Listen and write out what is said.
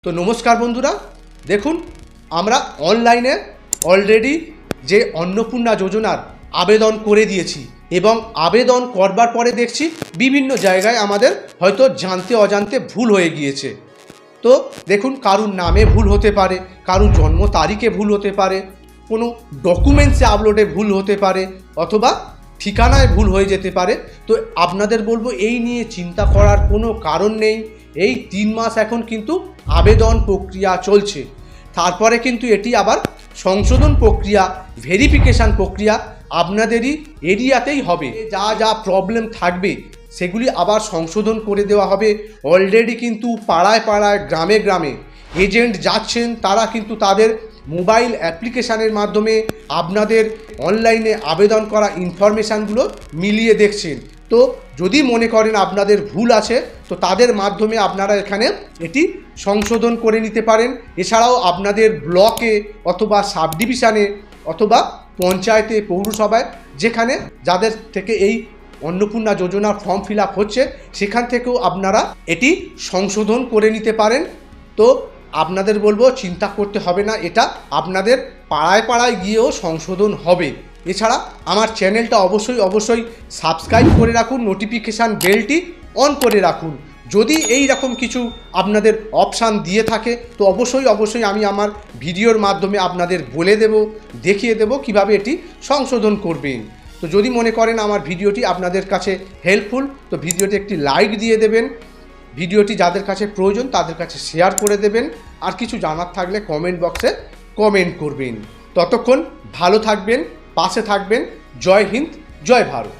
তো নমস্কার বন্ধুরা, দেখুন আমরা অনলাইনে অলরেডি যে অন্নপূর্ণা যোজনার আবেদন করে দিয়েছি এবং আবেদন করবার পরে দেখছি বিভিন্ন জায়গায় আমাদের হয়তো জানতে অজান্তে ভুল হয়ে গিয়েছে। তো দেখুন, কারুর নামে ভুল হতে পারে, কারুর জন্ম তারিখে ভুল হতে পারে, কোনো ডকুমেন্টসে আপলোডে ভুল হতে পারে, অথবা ঠিকানায় ভুল হয়ে যেতে পারে। তো আপনাদের বলবো, এই নিয়ে চিন্তা করার কোনো কারণ নেই। এই 3 মাস এখন কিন্তু আবেদন প্রক্রিয়া চলছে, তারপরে কিন্তু এটি আবার সংশোধন প্রক্রিয়া, ভেরিফিকেশান প্রক্রিয়া আপনাদেরই এরিয়াতেই হবে। যা যা প্রবলেম থাকবে সেগুলি আবার সংশোধন করে দেওয়া হবে। অলরেডি কিন্তু পাড়ায় পাড়ায়, গ্রামে গ্রামে এজেন্ট যাচ্ছেন, তারা কিন্তু তাদের মোবাইল অ্যাপ্লিকেশানের মাধ্যমে আপনাদের অনলাইনে আবেদন করা ইনফরমেশানগুলো মিলিয়ে দেখছেন। তো যদি মনে করেন আপনাদের ভুল আছে, তো তাদের মাধ্যমে আপনারা এখানে এটি সংশোধন করে নিতে পারেন। এছাড়াও আপনাদের ব্লকে অথবা সাব ডিভিশনে অথবা পঞ্চায়েতে, পৌরসভায়, যেখানে যাদের থেকে এই অন্নপূর্ণা যোজনার ফর্ম ফিল আপ হচ্ছে, সেখান থেকেও আপনারা এটি সংশোধন করে নিতে পারেন। তো আপনাদের বলবো, চিন্তা করতে হবে না, এটা আপনাদের পাড়ায় পাড়ায় গিয়েও সংশোধন হবে। এছাড়া আমার চ্যানেলটা অবশ্যই সাবস্ক্রাইব করে রাখুন, নোটিফিকেশান বেলটি অন করে রাখুন। যদি এই রকম কিছু আপনাদের অপশান দিয়ে থাকে, তো অবশ্যই আমি আমার ভিডিওর মাধ্যমে আপনাদের বলে দেব, দেখিয়ে দেব কিভাবে এটি সংশোধন করবেন। তো যদি মনে করেন আমার ভিডিওটি আপনাদের কাছে হেল্পফুল, তো ভিডিওটি একটি লাইক দিয়ে দেবেন। ভিডিওটি যাদের কাছে প্রয়োজন তাদের কাছে শেয়ার করে দেবেন। আর কিছু জানার থাকলে কমেন্ট বক্সে কমেন্ট করবেন। ততক্ষণ ভালো থাকবেন, পাশে থাকবেন। জয় হিন্দ, জয় ভারত।